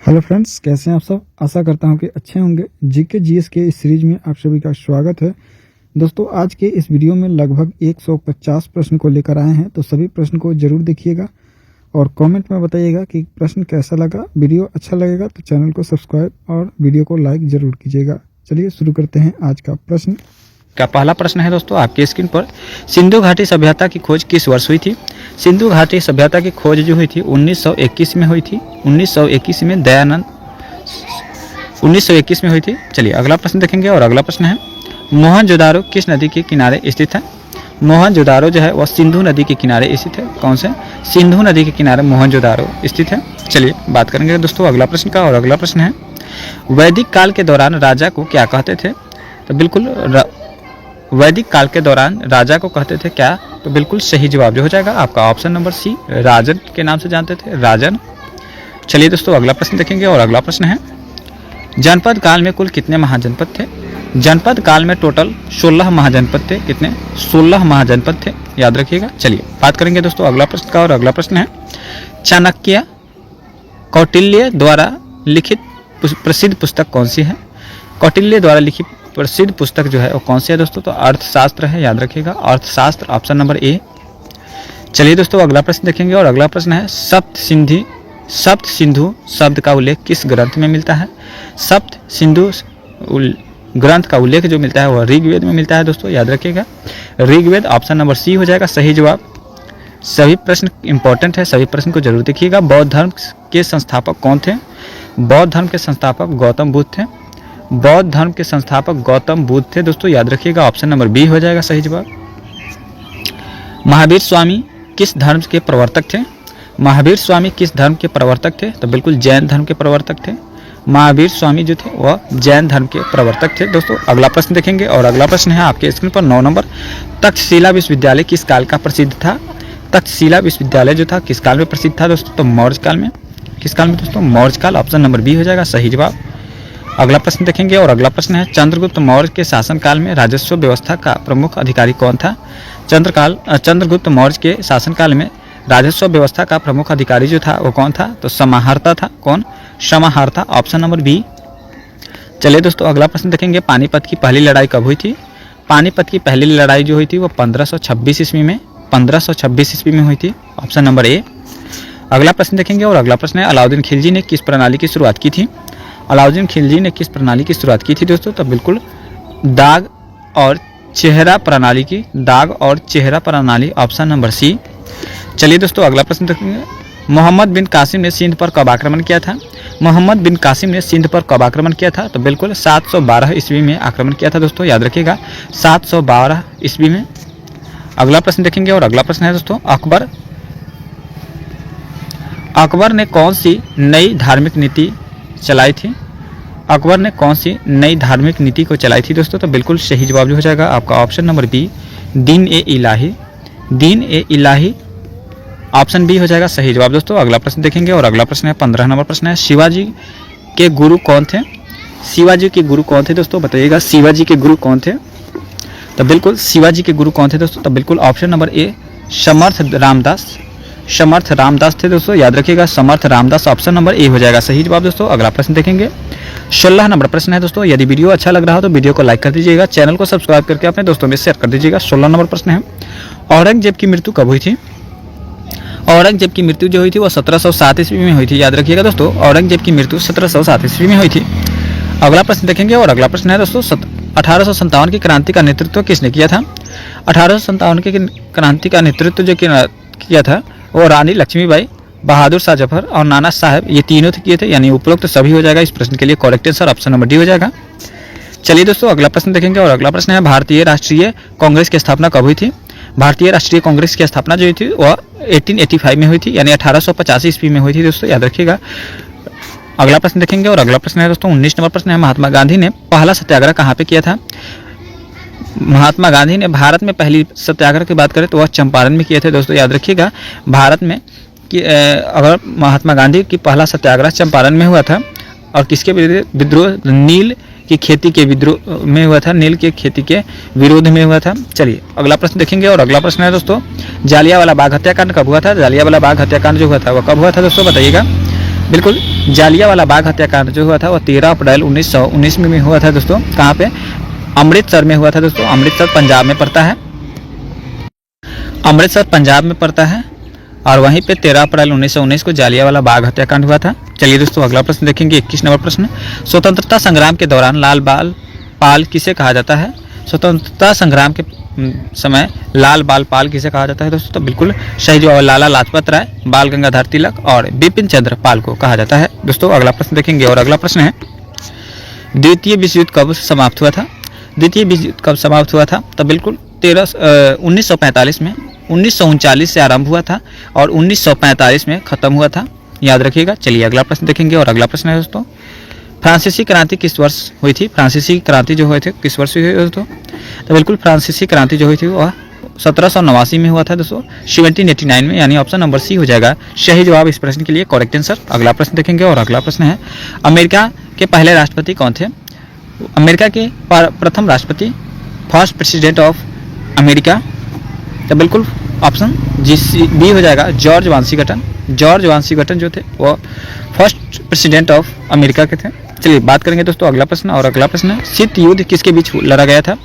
Hello friends, कैसे हैं आप सब। आशा करता हूं कि अच्छे होंगे। जीके जीएस के इस सीरीज में आप सभी का स्वागत है। दोस्तों, आज के इस वीडियो में लगभग 150 प्रश्न को लेकर आए हैं, तो सभी प्रश्न को जरूर देखिएगा और कमेंट में बताइएगा कि प्रश्न कैसा लगा। वीडियो अच्छा लगेगा तो चैनल को सब्सक्राइब और वीडियो को लाइक जरूर कीजिएगा। चलिए शुरू करते हैं आज का प्रश्न। का पहला प्रश्न है दोस्तों आपकी स्क्रीन पर, सिंधु घाटी सभ्यता की खोज किस वर्ष हुई थी। सिंधु घाटी सभ्यता की खोज जो हुई थी 1921 में हुई थी। 1921 में दयानंद 1921 में हुई थी। चलिए अगला प्रश्न देखेंगे और अगला प्रश्न है, मोहनजोदारो किस नदी के किनारे स्थित है। मोहनजोदारो जो है वह सिंधु नदी के किनारे स्थित है। कौन से? सिंधु नदी के किनारे मोहनजोदारो स्थित है। चलिए बात करेंगे दोस्तों अगला प्रश्न का और अगला प्रश्न है, वैदिक काल के दौरान राजा को क्या कहते थे। तो बिल्कुल वैदिक काल के दौरान राजा को कहते थे क्या। तो बिल्कुल सही जवाब जो हो जाएगा आपका ऑप्शन नंबर सी, राजन के नाम से जानते थे, राजन। चलिए दोस्तों अगला प्रश्न देखेंगे और अगला प्रश्न है, जनपद काल में कुल कितने महाजनपद थे। जनपद काल में टोटल 16 महाजनपद थे। कितने? 16 महाजनपद थे, याद रखिएगा। चलिए बात करेंगे दोस्तों अगला प्रश्न का और अगला प्रश्न है, चाणक्य कौटिल्य द्वारा लिखित प्रसिद्ध पुस्तक कौन सी है। कौटिल्य द्वारा लिखित प्रसिद्ध पुस्तक जो है वो कौन सी है दोस्तों। तो अर्थशास्त्र है, याद रखिएगा, अर्थशास्त्र, ऑप्शन नंबर ए। चलिए दोस्तों अगला प्रश्न देखेंगे और अगला प्रश्न है, सप्त सिंधु शब्द का उल्लेख किस ग्रंथ में मिलता है। सप्त सिंधु ग्रंथ का उल्लेख जो मिलता है वह ऋग्वेद में मिलता है दोस्तों, याद रखिएगा, ऋग्वेद, ऑप्शन नंबर सी हो जाएगा सही जवाब। सभी प्रश्न इंपॉर्टेंट है, सभी प्रश्न को जरूर देखिएगा। बौद्ध धर्म के संस्थापक कौन थे। बौद्ध धर्म के संस्थापक गौतम बुद्ध थे। बौद्ध धर्म के संस्थापक गौतम बुद्ध थे दोस्तों, याद रखिएगा, ऑप्शन नंबर बी हो जाएगा सही जवाब। महावीर स्वामी किस धर्म के प्रवर्तक थे। महावीर स्वामी किस धर्म के प्रवर्तक थे। तो बिल्कुल जैन धर्म के प्रवर्तक थे। महावीर स्वामी जो थे वह जैन धर्म के प्रवर्तक थे दोस्तों। अगला प्रश्न देखेंगे और अगला प्रश्न है आपके स्क्रीन पर 9 नंबर, तक्षशिला विश्वविद्यालय किस काल का प्रसिद्ध था। तक्षशिला विश्वविद्यालय जो था किस काल में प्रसिद्ध था दोस्तों। तो मौर्य काल में। किस काल में दोस्तों? मौर्य काल, ऑप्शन नंबर बी हो जाएगा सही जवाब। अगला प्रश्न देखेंगे और अगला प्रश्न है, चंद्रगुप्त मौर्य के शासनकाल में राजस्व व्यवस्था का प्रमुख अधिकारी कौन था। चंद्रगुप्त मौर्य के शासनकाल में राजस्व व्यवस्था का प्रमुख अधिकारी जो था वो कौन था। तो समाहर्ता था। कौन? समाहर्ता, ऑप्शन नंबर बी। चलिए दोस्तों अगला प्रश्न देखेंगे, पानीपत की पहली लड़ाई कब हुई थी। पानीपत की पहली लड़ाई जो हुई थी वो 1526 ईस्वी में 1526 ईस्वी में हुई थी, ऑप्शन नंबर ए। अगला प्रश्न देखेंगे और अगला प्रश्न है, अलाउद्दीन खिलजी ने किस प्रणाली की शुरुआत की थी। अलाउद्दीन खिलजी ने किस प्रणाली की शुरुआत की थी दोस्तों। तो बिल्कुल दाग और चेहरा प्रणाली की, दाग और चेहरा प्रणाली, ऑप्शन नंबर सी। चलिए दोस्तों अगला प्रश्न देखेंगे, मोहम्मद बिन कासिम ने सिंध पर कब आक्रमण किया था। मोहम्मद बिन कासिम ने सिंध पर कब आक्रमण किया था। तो बिल्कुल 712 ईस्वी में आक्रमण किया था दोस्तों, याद रखिएगा, 712 ईस्वी में। अगला प्रश्न देखेंगे और अगला प्रश्न है दोस्तों, अकबर ने कौन सी नई धार्मिक नीति चलाई थी। अकबर ने कौन सी नई धार्मिक नीति को चलाई थी दोस्तों। तो बिल्कुल सही जवाब जो हो जाएगा आपका ऑप्शन नंबर बी, दीन ए इलाही। दीन ए इलाही, ऑप्शन बी हो जाएगा सही जवाब दोस्तों। अगला प्रश्न देखेंगे और अगला प्रश्न है 15 नंबर प्रश्न है, शिवाजी के गुरु कौन थे। शिवाजी के गुरु कौन थे दोस्तों, बताइएगा, शिवाजी के गुरु कौन थे। तो बिल्कुल शिवाजी के गुरु कौन थे दोस्तों। तो बिल्कुल ऑप्शन नंबर ए, समर्थ रामदास। समर्थ रामदास थे दोस्तों, याद रखिएगा, Samarth Ramdas, option number A हो जाएगा सही जवाब दोस्तों। अगला प्रश्न देखेंगे 16 नंबर प्रश्न है दोस्तों, यदि वीडियो अच्छा लग रहा हो तो वीडियो को लाइक कर दीजिएगा, चैनल को सब्सक्राइब करके अपने दोस्तों में शेयर कर दीजिएगा। 16 नंबर प्रश्न है, औरंगजेब की मृत्यु कब हुई थी। औरंगजेब की मृत्यु जो हुई थी वो 1707 ईस्वी में हुई थी, याद रखिएगा दोस्तों, औरंगजेब की मृत्यु 1707 ईस्वी में हुई थी। अगला प्रश्न देखेंगे और अगला प्रश्न है दोस्तों, 1857 की क्रांति का नेतृत्व किसने किया था। 1857 की क्रांति का नेतृत्व जो किया था वो रानी लक्ष्मीबाई, बहादुर शाह जफर और नाना साहब, ये तीनों किए थे, यानी उपरोक्त सभी हो जाएगा। इस प्रश्न के लिए correct answer option number D हो जाएगा। चलिए दोस्तों अगला प्रश्न देखेंगे और अगला प्रश्न है, भारतीय राष्ट्रीय कांग्रेस की स्थापना कब हुई थी। भारतीय राष्ट्रीय कांग्रेस की स्थापना जो हुई थी वह 1885 में हुई थी, यानी 1885 ईस्वी में हुई थी दोस्तों, याद रखिएगा। अगला प्रश्न देखेंगे और अगला प्रश्न है दोस्तों 19 नंबर प्रश्न है, महात्मा गांधी ने पहला सत्याग्रह कहाँ पे किया था। महात्मा गांधी ने भारत में पहली सत्याग्रह की बात करें तो वह चंपारण में किए थे दोस्तों, याद रखिएगा। भारत में अगर महात्मा गांधी की पहला सत्याग्रह चंपारण में हुआ था और किसके विद्रोह, नील की खेती के विद्रोह में हुआ था, नील की खेती के विरोध में हुआ था। चलिए अगला प्रश्न देखेंगे और अगला प्रश्न है दोस्तों, जालियांवाला बाग हत्याकांड कब हुआ था। जालियांवाला बाग हत्याकांड जो हुआ था वह कब हुआ था दोस्तों, बताइएगा। बिल्कुल जालियांवाला बाग हत्याकांड जो हुआ था वो 13 अप्रैल 1919 में हुआ था दोस्तों। कहाँ पे? अमृतसर में हुआ था दोस्तों। अमृतसर पंजाब में पड़ता है, अमृतसर पंजाब में पड़ता है और वहीं पे 13 अप्रैल 1919 को जालियांवाला बाग हत्याकांड हुआ था। चलिए दोस्तों अगला प्रश्न देखेंगे, 21 नंबर प्रश्न। स्वतंत्रता संग्राम के दौरान लाल बाल पाल किसे कहा जाता है? स्वतंत्रता संग्राम के समय लाल बाल पाल किसे कहा जाता है दोस्तों? तो बिल्कुल सही जवाब लाला लाजपत राय, बाल गंगाधर तिलक और बिपिन चंद्र पाल को कहा जाता है। दोस्तों अगला प्रश्न देखेंगे और अगला प्रश्न है, द्वितीय विश्व युद्ध कब समाप्त हुआ था? द्वितीय विश्व युद्ध कब समाप्त हुआ था? तो बिल्कुल 1945 में। 1939 से आरंभ हुआ था और 1945 में खत्म हुआ था, याद रखिएगा। चलिए अगला प्रश्न देखेंगे और अगला प्रश्न है दोस्तों, फ्रांसीसी क्रांति किस वर्ष हुई थी? फ्रांसीसी क्रांति जो हुए थे किस वर्ष हुई दोस्तों? तो बिल्कुल फ्रांसीसी क्रांति जो हुई थी वह 1789 में हुआ था दोस्तों, 1789 में, यानी ऑप्शन नंबर सी हो जाएगा सही जवाब इस प्रश्न के लिए, करेक्ट आंसर। अगला प्रश्न देखेंगे और अगला प्रश्न है, अमेरिका के पहले राष्ट्रपति कौन थे? अमेरिका के प्रथम राष्ट्रपति, फर्स्ट प्रेसिडेंट ऑफ अमेरिका, तो बिल्कुल ऑप्शन बी हो जाएगा जॉर्ज वाशिंगटन। जॉर्ज वाशिंगटन जो थे वो फर्स्ट प्रेसिडेंट ऑफ अमेरिका के थे। चलिए बात करेंगे दोस्तों अगला प्रश्न और अगला प्रश्न है, शीत युद्ध किसके बीच लड़ा गया था?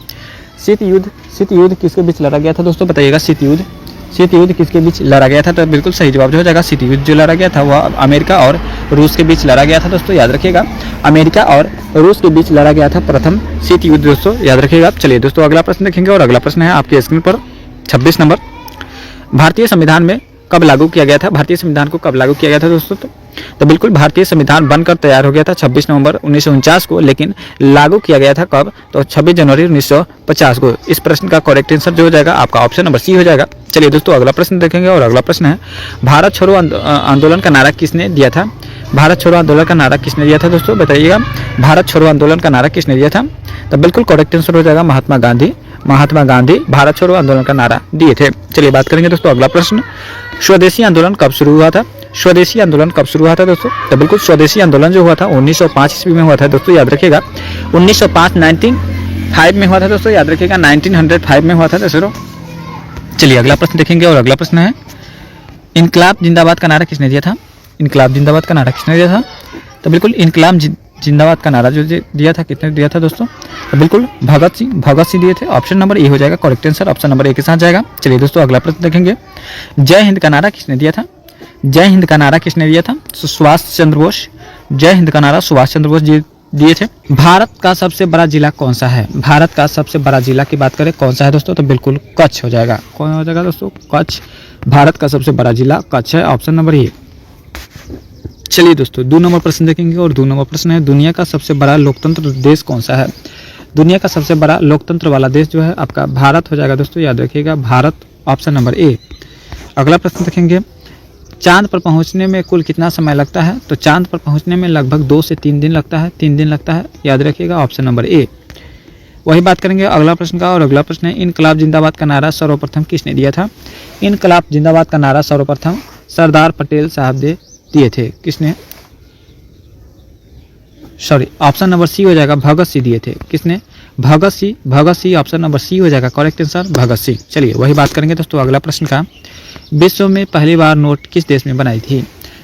शीत युद्ध किसके बीच लड़ा गया था दोस्तों? बताइएगा शीत युद्ध किसके बीच लड़ा गया था? तो बिल्कुल सही जवाब जो हो जाएगा शीत युद्ध जो लड़ा गया था वह अमेरिका और रूस के बीच लड़ा गया था दोस्तों, याद रखिएगा। अमेरिका और रूस के बीच लड़ा गया था प्रथम शीत युद्ध दोस्तों, याद रखिएगा। चलिए दोस्तों अगला प्रश्न देखेंगे और अगला प्रश्न है आपके स्क्रीन पर 26 नंबर, भारतीय संविधान में कब लागू किया गया था? भारतीय संविधान को कब लागू किया गया था दोस्तों? तो बिल्कुल भारतीय संविधान बनकर तैयार हो गया था 26 नवंबर 1949 को, लेकिन लागू किया गया था कब? तो 26 जनवरी 1950 को। इस प्रश्न का करेक्ट आंसर जो हो जाएगा आपका ऑप्शन नंबर सी हो जाएगा। चलिए दोस्तों अगला प्रश्न देखेंगे और अगला प्रश्न है, भारत छोड़ो आंदोलन का नारा किसने दिया था? भारत छोड़ो आंदोलन का नारा किसने दिया था दोस्तों? बताइएगा, भारत छोड़ो आंदोलन का नारा किसने दिया था? तो बिल्कुल करेक्ट आंसर हो जाएगा महात्मा गांधी भारत छोड़ो आंदोलन का नारा दिए थे। चलिए बात करेंगे दोस्तों अगला प्रश्न, स्वदेशी आंदोलन कब शुरू हुआ था? स्वदेशी आंदोलन कब शुरू हुआ था दोस्तों? तो बिल्कुल स्वदेशी आंदोलन जो हुआ था 1905 ईस्वी में हुआ था दोस्तों, याद रखिएगा। 1905 में हुआ था दोस्तों, याद रखिएगा। 1905 में हुआ था दोस्तों। चलिए अगला प्रश्न देखेंगे और अगला प्रश्न है, इनकलाब जिंदाबाद का नारा किसने दिया था? इनकलाब जिंदाबाद का नारा किसने दिया था? तो बिल्कुल इनकलाब जिंदाबाद का नारा जो दिया था किसने दिया था दोस्तों? तो बिल्कुल भगत सिंह दिए थे। ऑप्शन नंबर ए हो जाएगा करेक्ट आंसर, ऑप्शन नंबर ए के साथ जाएगा। चलिए दोस्तों अगला प्रश्न देखेंगे, जय हिंद का नारा किसने दिया था? जय हिंद का नारा किसने दिया था? सुभाष चंद्र बोस। जय हिंद का नारा सुभाष चंद्र बोस दिए थे। भारत का सबसे बड़ा जिला कौन सा है? भारत का सबसे बड़ा जिला की बात करें कौन सा है दोस्तों? तो बिल्कुल कच्छ हो जाएगा। कौन हो जाएगा दोस्तों? कच्छ। भारत का सबसे बड़ा जिला कच्छ है, ऑप्शन नंबर ए। चलिए दोस्तों 2 नंबर प्रश्न देखेंगे और 2 नंबर प्रश्न है, दुनिया का सबसे बड़ा लोकतंत्र देश कौन सा है? दुनिया का सबसे बड़ा लोकतंत्र वाला देश जो है आपका भारत हो जाएगा दोस्तों, याद रखिएगा भारत, ऑप्शन नंबर ए। अगला प्रश्न देखेंगे, चांद पर पहुंचने में कुल कितना समय लगता है? तो चांद पर पहुंचने में लगभग 2 से 3 दिन लगता है, 3 दिन लगता है, याद रखिएगा, ऑप्शन नंबर ए। वही बात करेंगे अगला प्रश्न का और अगला प्रश्न है, इनकलाब जिंदाबाद का नारा सर्वप्रथम किसने दिया था? इनकलाब जिंदाबाद का नारा सर्वप्रथम सरदार पटेल साहब दिए थे। किसने? सॉरी, ऑप्शन नंबर सी हो जाएगा, भगत सिंह दिए थे। किसने? Bhagat Singh, option number C हो जाएगा करेक्ट आंसर, भगत सिंह। चलिए वही बात करेंगे दोस्तों अगला प्रश्न का, विश्व में पहली बार नोट किस देश में बनाई थी?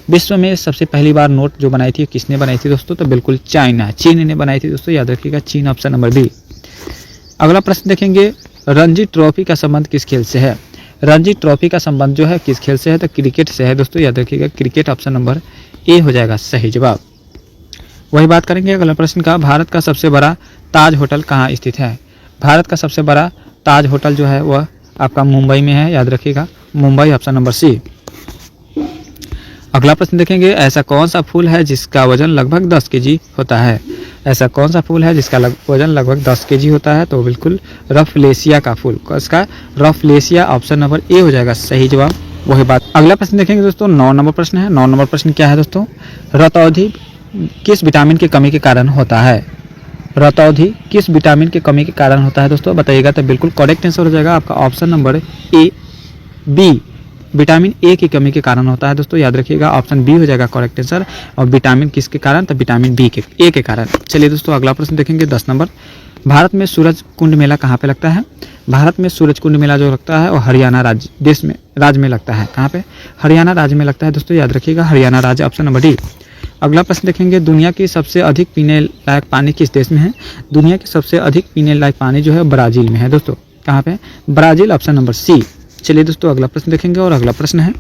विश्व में सबसे पहली बार नोट जो बनाई थी किसने बनाई थी दोस्तों? तो बिल्कुल चीन ने बनाई थी दोस्तों, याद रखिएगा चीन, ऑप्शन नंबर बी। अगला प्रश्न देखेंगे, रणजी ट्रॉफी का संबंध किस खेल से है? रणजी ट्रॉफी का संबंध जो है किस खेल से है? तो क्रिकेट से है दोस्तों, याद रखिएगा क्रिकेट, ऑप्शन नंबर ए हो जाएगा सही जवाब। वही बात करेंगे अगला प्रश्न का, भारत का सबसे बड़ा ताज होटल कहाँ स्थित है? भारत का सबसे बड़ा ताज होटल जो है वह आपका मुंबई में है, याद रखिएगा मुंबई, ऑप्शन नंबर सी। अगला प्रश्न देखेंगे, ऐसा कौन सा फूल है जिसका वजन लगभग 10 केजी होता है? ऐसा कौन सा फूल है जिसका वजन लगभग 10 केजी होता है? तो बिल्कुल रफलेशिया का फूल, इसका रफलेशिया, ऑप्शन नंबर ए हो जाएगा सही जवाब। वही बात अगला प्रश्न देखेंगे दोस्तों, 9 नंबर प्रश्न है। 9 नंबर प्रश्न क्या है दोस्तों? रतौंधी किस विटामिन की कमी के कारण होता है? रतौंधी किस विटामिन की कमी के कारण होता है दोस्तों? बताइएगा। तो बिल्कुल करेक्ट आंसर हो जाएगा आपका option number A, B, vitamin A की कमी के कारण होता है दोस्तों, याद रखिएगा ऑप्शन बी हो जाएगा करेक्ट आंसर। और विटामिन किसके कारण? तो विटामिन बी के, ए के कारण। चलिए दोस्तों अगला प्रश्न देखेंगे 10 नंबर, भारत में सूरज कुंड मेला कहाँ पे लगता है? भारत में सूरज कुंड मेला जो लगता है वो हरियाणा राज्य में लगता है। कहाँ पे? हरियाणा राज्य में लगता है दोस्तों, याद रखिएगा हरियाणा राज्य, ऑप्शन नंबर डी। अगला प्रश्न देखेंगे, दुनिया की सबसे अधिक पीने लायक पानी किस देश में है? दुनिया की सबसे अधिक पीने लायक पानी जो है ब्राज़ील में है दोस्तों। कहाँ पे? Brazil, option number C. चलिए दोस्तों अगला प्रश्न देखेंगे और अगला प्रश्न है,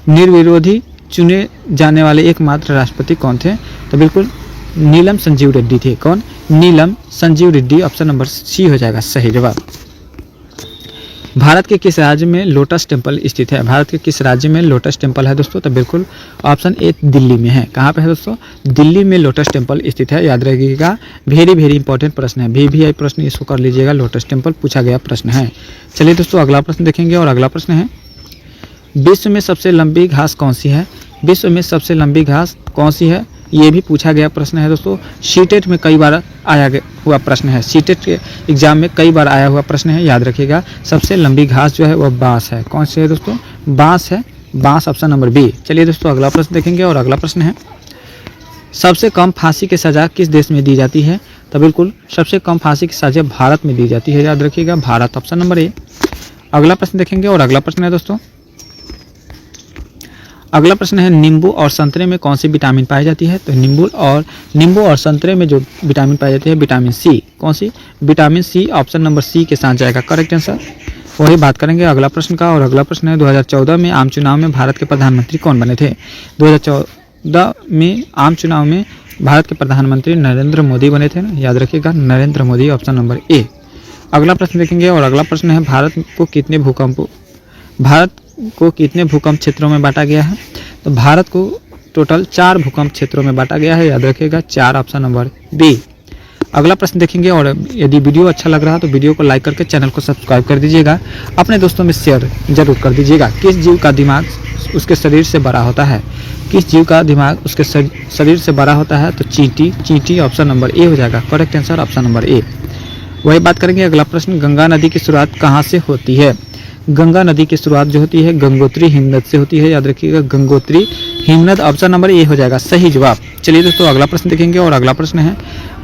निर्विरोधी चुने जाने वाले एकमात्र राष्ट्रपति कौन थे? तो बिल्कुल नीलम संजीव रेड्डी थे। कौन? Neelam Sanjiva Reddy, option number C हो जाएगा सही जवाब। भारत के किस राज्य में लोटस टेम्पल स्थित है? भारत के किस राज्य में लोटस टेम्पल है दोस्तों? तो बिल्कुल ऑप्शन ए दिल्ली में है। कहाँ पे है दोस्तों? दिल्ली में लोटस टेम्पल स्थित है। याद रखिएगा, वेरी इंपॉर्टेंट प्रश्न है, VVI प्रश्न इसको कर लीजिएगा, लोटस टेम्पल पूछा गया प्रश्न है। चलिए दोस्तों अगला प्रश्न देखेंगे और अगला प्रश्न है, विश्व में सबसे लंबी घास कौन सी है? विश्व में सबसे लंबी घास कौन सी है? ये भी पूछा गया प्रश्न है दोस्तों। सीटेट में कई बार आया हुआ प्रश्न है, सीटेट के एग्जाम में कई बार आया हुआ प्रश्न है। याद रखिएगा, सबसे लंबी घास जो है वह बांस है। कौन सी है दोस्तों? बांस है, बांस, ऑप्शन नंबर बी। चलिए दोस्तों अगला प्रश्न देखेंगे और अगला प्रश्न है, सबसे कम फांसी की सजा किस देश में दी जाती है? तो बिल्कुल सबसे कम फांसी की सजा भारत में दी जाती है। याद रखिएगा, भारत, ऑप्शन नंबर ए। अगला प्रश्न देखेंगे और अगला प्रश्न है दोस्तों, अगला प्रश्न है, नींबू और संतरे में कौन सी विटामिन पाई जाती है? तो नींबू और संतरे में जो विटामिन पाई जाती है विटामिन सी। कौन सी? Vitamin C, option number C के साथ जाएगा करेक्ट आंसर। वही बात करेंगे अगला प्रश्न का और अगला प्रश्न है, 2014 में आम चुनाव में भारत के प्रधानमंत्री कौन बने थे? 2014 में आम चुनाव में भारत के प्रधानमंत्री नरेंद्र मोदी बने थे ना, याद रखिएगा नरेंद्र मोदी, ऑप्शन नंबर ए। अगला प्रश्न देखेंगे और अगला प्रश्न है, भारत को कितने भूकंप क्षेत्रों में बांटा गया है? तो भारत को टोटल 4 भूकंप क्षेत्रों में बांटा गया है। याद रखिएगा 4, ऑप्शन नंबर बी। अगला प्रश्न देखेंगे और यदि वीडियो अच्छा लग रहा है तो वीडियो को लाइक करके चैनल को सब्सक्राइब कर दीजिएगा, अपने दोस्तों में शेयर जरूर कर दीजिएगा। किस जीव का दिमाग उसके शरीर से बड़ा होता है? किस जीव का दिमाग उसके शरीर से बड़ा होता है? तो चींटी, ऑप्शन नंबर ए हो जाएगा करेक्ट आंसर, ऑप्शन नंबर ए। वही बात करेंगे अगला प्रश्न, गंगा नदी की शुरुआत कहाँ से होती है? गंगा नदी की शुरुआत जो होती है गंगोत्री हिमनद से होती है। याद रखिएगा गंगोत्री हिमनद, ऑप्शन नंबर ए हो जाएगा सही जवाब। चलिए दोस्तों अगला प्रश्न देखेंगे और अगला प्रश्न है,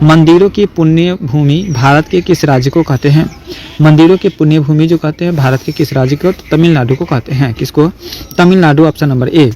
मंदिरों की पुण्य भूमि भारत के किस राज्य को कहते हैं? मंदिरों की पुण्य भूमि जो कहते हैं भारत के किस राज्य को? तो तमिलनाडु को कहते हैं। किसको? तमिलनाडु, ऑप्शन नंबर ए।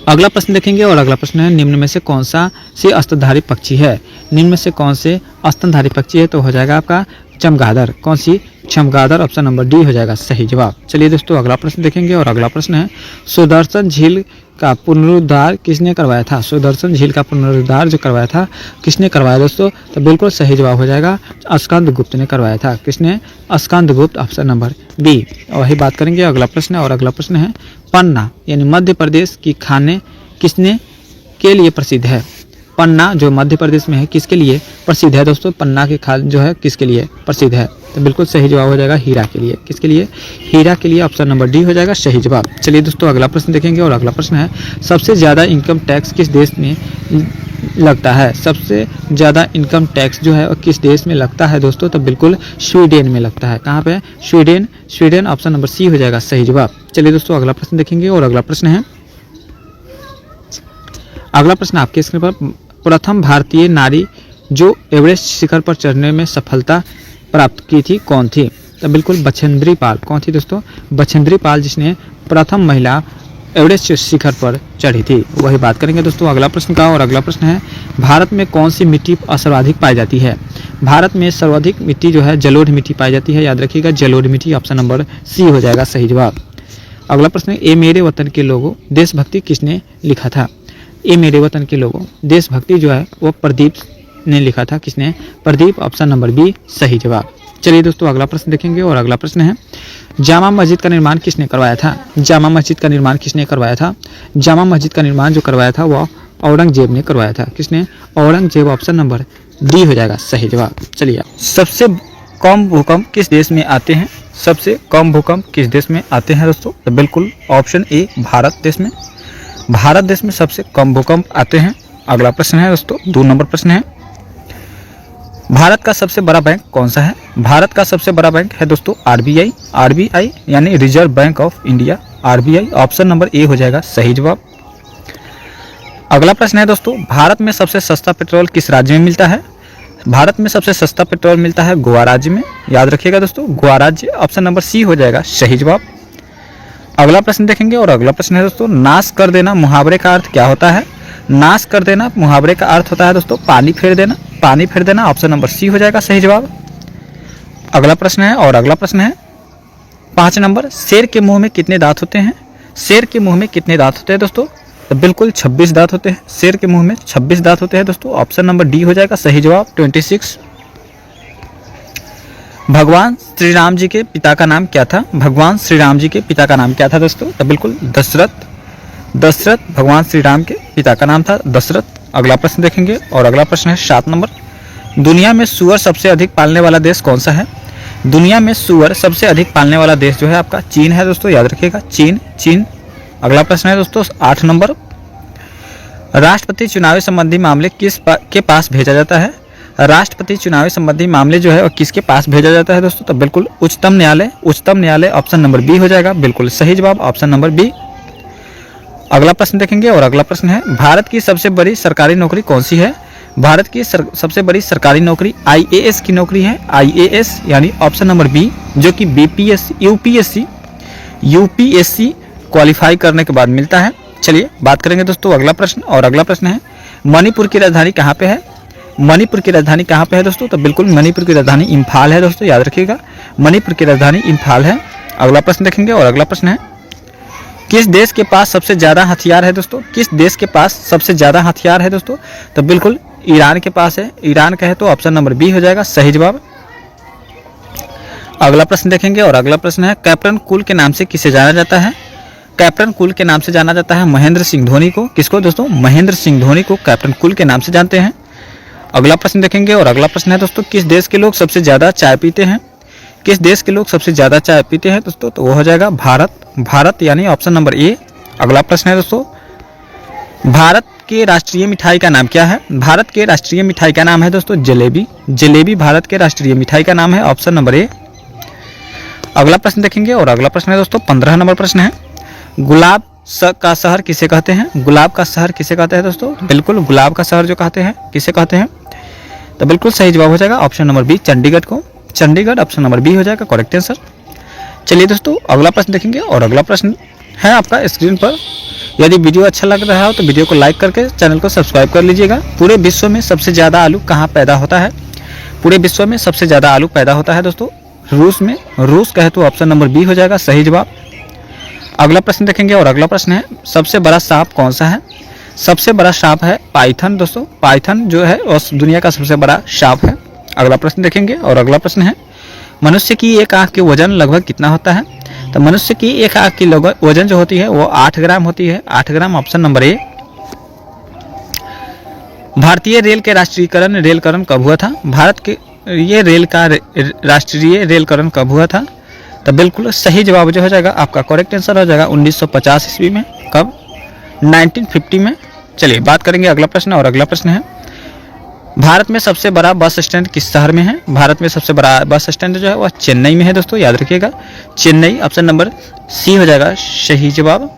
अगला प्रश्न देखेंगे और अगला प्रश्न है, निम्न में से कौन सा से स्तनधारी पक्षी है? निम्न में से कौन से स्तनधारी पक्षी है? तो हो जाएगा आपका चमगादड़। कौन सी? चमगादड़, ऑप्शन नंबर डी हो जाएगा सही जवाब। चलिए दोस्तों अगला प्रश्न देखेंगे और अगला प्रश्न है, सुदर्शन झील का पुनरुद्धार किसने करवाया था? सुदर्शन झील का पुनरुद्धार जो करवाया था किसने करवाया दोस्तों? तो बिल्कुल सही जवाब हो जाएगा स्कंदगुप्त ने करवाया था। किसने? Skandagupta, option number B. वही बात करेंगे अगला प्रश्न है और अगला प्रश्न है, पन्ना यानी मध्य प्रदेश की खाने किसने के लिए प्रसिद्ध है? पन्ना जो मध्य प्रदेश में है किसके लिए प्रसिद्ध है दोस्तों? पन्ना की खाल जो है किसके लिए प्रसिद्ध है? तो बिल्कुल सही जवाब हो जाएगा हीरा के लिए। किसके लिए? हीरा के लिए, ऑप्शन नंबर डी हो जाएगा सही जवाब। चलिए दोस्तों अगला प्रश्न देखेंगे और अगला प्रश्न है, सबसे ज़्यादा इनकम टैक्स किस देश में लगता है? सबसे ज़्यादा इनकम टैक्स जो है किस देश में लगता है दोस्तों? तो बिल्कुल स्वीडन में लगता है। कहाँ पे? स्वीडन, ऑप्शन नंबर सी हो जाएगा सही जवाब। चलिए दोस्तों अगला प्रश्न देखेंगे और अगला प्रश्न है, अगला प्रश्न आपके स्क्रीन पर, प्रथम भारतीय नारी जो एवरेस्ट शिखर पर चढ़ने में सफलता प्राप्त की थी कौन थी? तो बिल्कुल बछेंद्री पाल। कौन थी दोस्तों? बछेंद्री पाल, जिसने प्रथम महिला एवरेस्ट शिखर पर चढ़ी थी। वही बात करेंगे दोस्तों अगला प्रश्न का और अगला प्रश्न है, भारत में कौन सी मिट्टी सर्वाधिक पाई जाती है? भारत में सर्वाधिक मिट्टी जो है जलोढ़ मिट्टी पाई जाती है। याद रखिएगा जलोढ़ मिट्टी, ऑप्शन नंबर सी हो जाएगा सही जवाब। अगला प्रश्न है, ए मेरे वतन के लोगों देशभक्ति किसने लिखा था? ए मेरे वतन के लोगों देशभक्ति जो है वो प्रदीप ने लिखा था। किसने? प्रदीप, ऑप्शन नंबर बी सही जवाब। चलिए दोस्तों अगला प्रश्न देखेंगे और अगला प्रश्न है, जामा मस्जिद का निर्माण किसने करवाया था? जामा मस्जिद का निर्माण किसने करवाया था? जामा मस्जिद का निर्माण जो करवाया था वह औरंगजेब ने करवाया था। किसने? औरंगजेब, ऑप्शन नंबर डी हो जाएगा सही जवाब। चलिए, सबसे कम भूकंप किस देश में आते हैं? सबसे कम भूकंप किस देश में आते हैं दोस्तों? तो बिल्कुल ऑप्शन ए भारत देश में। भारत देश में सबसे कम भूकंप आते हैं। अगला प्रश्न है दोस्तों 2 नंबर प्रश्न है, भारत का सबसे बड़ा बैंक कौन सा है? भारत का सबसे बड़ा बैंक है दोस्तों आरबीआई यानी reserve bank of India, RBI, option number A हो जाएगा सही जवाब। अगला प्रश्न है दोस्तों, भारत में सबसे सस्ता पेट्रोल किस राज्य में मिलता है? भारत में सबसे सस्ता पेट्रोल मिलता है गोवा राज्य में। याद रखिएगा दोस्तों गोवा राज्य, ऑप्शन नंबर सी हो जाएगा सही जवाब। अगला प्रश्न देखेंगे और अगला प्रश्न है दोस्तों, नाश कर देना मुहावरे का अर्थ क्या होता है? नाश कर देना मुहावरे का अर्थ होता है दोस्तों पानी फेर देना। पानी फेर देना ऑप्शन नंबर सी हो जाएगा सही जवाब। अगला प्रश्न है और अगला प्रश्न है 5 नंबर, शेर के मुंह में कितने दांत होते हैं? शेर के मुंह में कितने दांत होते हैं दोस्तों? तो बिल्कुल 26 दांत होते हैं। शेर के मुंह में 26 दांत होते हैं दोस्तों। ऑप्शन नंबर डी हो जाएगा सही जवाब 26। भगवान श्री राम जी के पिता का नाम क्या था? भगवान श्री राम जी के पिता का नाम क्या था दोस्तों? तो बिल्कुल दशरथ। दशरथ भगवान श्री राम के पिता का नाम था दशरथ। अगला प्रश्न देखेंगे और अगला प्रश्न है 7 नंबर, दुनिया में सुअर सबसे अधिक पालने वाला देश कौन सा है? दुनिया में सुअर सबसे अधिक पालने वाला देश जो है आपका चीन है दोस्तों, याद रखिएगा चीन। अगला प्रश्न है दोस्तों 8 नंबर, राष्ट्रपति चुनाव संबंधी मामले के पास भेजा जाता है? राष्ट्रपति चुनाव संबंधी मामले जो है वो किसके पास भेजा जाता है दोस्तों? तो बिल्कुल उच्चतम न्यायालय। उच्चतम न्यायालय ऑप्शन नंबर बी हो जाएगा बिल्कुल सही जवाब ऑप्शन नंबर बी। अगला प्रश्न देखेंगे और अगला प्रश्न है, भारत की सबसे बड़ी सरकारी नौकरी कौन सी है? भारत की सबसे बड़ी सरकारी नौकरी आईएएस की नौकरी है। आईएएस यानी ऑप्शन नंबर बी, जो कि बीपीएससी यूपीएससी क्वालिफाई करने के बाद मिलता है। चलिए बात करेंगे दोस्तों अगला प्रश्न और अगला प्रश्न है, मणिपुर की राजधानी कहाँ पे है? मणिपुर की राजधानी कहाँ पे है दोस्तों? तो बिल्कुल मणिपुर की राजधानी इम्फाल है दोस्तों, याद रखिएगा मणिपुर की राजधानी इम्फाल है। अगला प्रश्न देखेंगे और अगला प्रश्न है, किस देश के पास सबसे ज्यादा हथियार है दोस्तों? किस देश के पास सबसे ज्यादा हथियार है दोस्तों? तो बिल्कुल ईरान के पास है। ईरान का है तो ऑप्शन नंबर बी हो जाएगा सही जवाब। अगला प्रश्न देखेंगे और अगला प्रश्न है, कैप्टन कूल के नाम से किसे जाना जाता है? कैप्टन कूल के नाम से जाना जाता है महेंद्र सिंह धोनी को। किसको दोस्तों? महेंद्र सिंह धोनी को कैप्टन कूल के नाम से जानते हैं। अगला प्रश्न देखेंगे और अगला प्रश्न है दोस्तों, किस देश के लोग सबसे ज्यादा चाय पीते हैं? किस देश के लोग सबसे ज्यादा चाय पीते हैं दोस्तों? तो वो हो जाएगा भारत यानी ऑप्शन नंबर ए। अगला प्रश्न है दोस्तों, भारत के राष्ट्रीय मिठाई का नाम क्या है? भारत के राष्ट्रीय मिठाई का नाम है दोस्तों जलेबी। जलेबी भारत के राष्ट्रीय मिठाई का नाम है ऑप्शन नंबर ए। अगला प्रश्न देखेंगे और अगला प्रश्न है दोस्तों 15 नंबर प्रश्न है, गुलाब का शहर किसे कहते हैं? गुलाब का शहर किसे कहते हैं दोस्तों? बिल्कुल गुलाब का शहर जो कहते हैं किसे कहते हैं? तो बिल्कुल सही जवाब हो जाएगा ऑप्शन नंबर बी चंडीगढ़ को। चंडीगढ़ ऑप्शन नंबर बी हो जाएगा करेक्ट आंसर। चलिए दोस्तों अगला प्रश्न देखेंगे और अगला प्रश्न है आपका स्क्रीन पर। यदि वीडियो अच्छा लग रहा हो तो वीडियो को लाइक करके चैनल को सब्सक्राइब कर लीजिएगा। पूरे विश्व में सबसे ज़्यादा आलू कहाँ पैदा होता है? पूरे विश्व में सबसे ज़्यादा आलू पैदा होता है दोस्तों रूस में। रूस का है तो ऑप्शन नंबर बी हो जाएगा सही जवाब। अगला प्रश्न देखेंगे और अगला प्रश्न है, सबसे बड़ा सांप कौन सा है? सबसे बड़ा सांप है पाइथन दोस्तों। पाइथन जो है वो दुनिया का सबसे बड़ा सांप है। अगला प्रश्न देखेंगे और अगला प्रश्न है, मनुष्य की एक आंख की वजन लगभग कितना होता है? तो मनुष्य की एक आंख की वजन जो होती है वो 8 ग्राम होती है। 8 ग्राम ऑप्शन नंबर ए। भारतीय रेल के रेलकरण कब हुआ था? भारत के ये रेल का राष्ट्रीय रेलकरण कब हुआ था? तो बिल्कुल सही जवाब जो हो जाएगा आपका करेक्ट आंसर हो जाएगा 1950 ईस्वी में। कब? 1950 में। चलिए बात करेंगे अगला प्रश्न और अगला प्रश्न है, भारत में सबसे बड़ा बस स्टैंड किस शहर में है? भारत में सबसे बड़ा बस स्टैंड जो है वह चेन्नई में है दोस्तों, याद रखिएगा चेन्नई ऑप्शन नंबर सी हो जाएगा सही जवाब।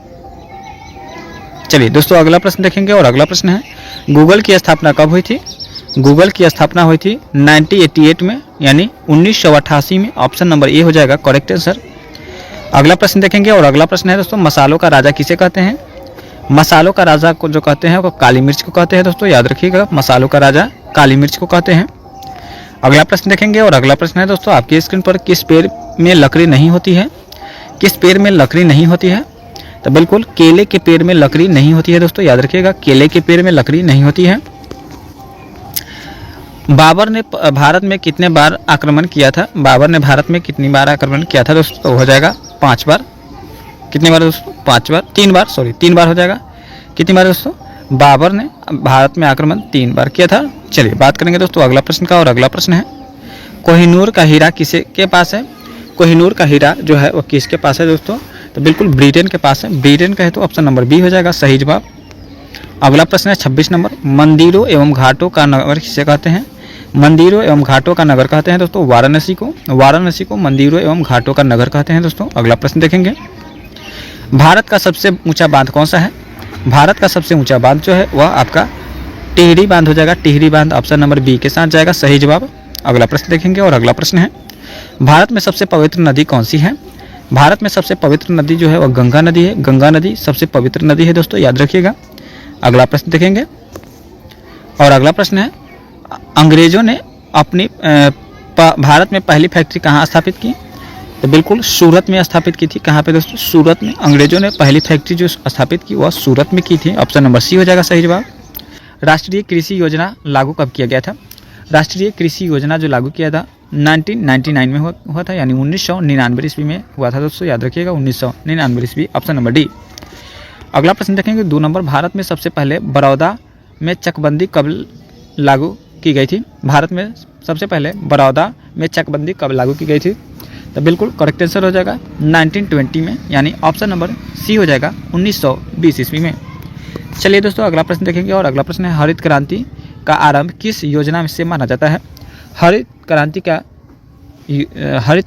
चलिए दोस्तों अगला प्रश्न देखेंगे और अगला प्रश्न है, गूगल की स्थापना कब हुई थी? गूगल की स्थापना हुई थी 1988 में यानी 1988 में। ऑप्शन नंबर ए हो जाएगा करेक्ट आंसर। अगला प्रश्न देखेंगे और अगला प्रश्न है दोस्तों, मसालों का राजा किसे कहते हैं? मसालों का राजा को जो कहते हैं वो काली मिर्च को कहते हैं दोस्तों, याद रखिएगा मसालों का राजा काली मिर्च को कहते हैं। अगला प्रश्न देखेंगे और अगला प्रश्न है दोस्तों, आपकी स्क्रीन पर किस पेड़ में लकड़ी नहीं होती है? किस पेड़ में लकड़ी नहीं होती है? तो बिल्कुल केले के पेड़ में लकड़ी नहीं होती है दोस्तों, याद रखिएगा केले के पेड़ में लकड़ी नहीं होती है। बाबर ने भारत में कितने बार आक्रमण किया था? बाबर ने भारत में कितनी बार आक्रमण किया था दोस्तों? तो हो जाएगा 5 बार। कितनी बार दोस्तों? 5 बार। 3 बार, सॉरी 3 बार हो जाएगा। कितनी बार दोस्तों? बाबर ने भारत में आक्रमण 3 बार किया था। चलिए बात करेंगे दोस्तों अगला प्रश्न का और अगला प्रश्न है, कोहिनूर का हीरा किसे के पास है? कोहिनूर का हीरा जो है वो किसके पास है दोस्तों? तो बिल्कुल ब्रिटेन के पास है। ब्रिटेन का है तो ऑप्शन नंबर बी हो जाएगा सही जवाब। अगला प्रश्न है 26 नंबर, मंदिरों एवं घाटों का नगर किसे कहते हैं? मंदिरों एवं घाटों का नगर कहते हैं दोस्तों वाराणसी को। वाराणसी को मंदिरों एवं घाटों का नगर कहते हैं दोस्तों। अगला प्रश्न देखेंगे, भारत का सबसे ऊंचा बांध कौन सा है? भारत का सबसे ऊंचा बांध जो है वह आपका टिहरी बांध हो जाएगा। टिहरी बांध ऑप्शन नंबर बी के साथ जाएगा सही जवाब। अगला प्रश्न देखेंगे और अगला प्रश्न है, भारत में सबसे पवित्र नदी कौन सी है? भारत में सबसे पवित्र नदी जो है वह गंगा नदी है। गंगा नदी सबसे पवित्र नदी है दोस्तों, याद रखिएगा। अगला प्रश्न देखेंगे और अगला प्रश्न है, अंग्रेजों ने अपनी भारत में पहली फैक्ट्री कहाँ स्थापित की? तो बिल्कुल सूरत में स्थापित की थी। कहाँ पे दोस्तों? सूरत में। अंग्रेजों ने पहली फैक्ट्री जो स्थापित की वह सूरत में की थी। ऑप्शन नंबर सी हो जाएगा सही जवाब। राष्ट्रीय कृषि योजना लागू कब किया गया था? राष्ट्रीय कृषि योजना जो लागू किया था 1999 में हुआ था, यानी 1999 ईस्वी में हुआ था दोस्तों, याद रखिएगा 1999 ईस्वी। Option number D. अगला प्रश्न देखेंगे 2 नंबर, भारत में सबसे पहले बड़ौदा में चकबंदी कब लागू की गई थी? भारत में सबसे पहले बड़ौदा में चकबंदी कब लागू की गई थी? तो बिल्कुल करेक्ट आंसर हो जाएगा 1920 में, यानी ऑप्शन नंबर सी हो जाएगा 1920 ईस्वी में। चलिए दोस्तों अगला प्रश्न देखेंगे और अगला प्रश्न है, हरित क्रांति का आरंभ किस योजना से माना जाता है? हरित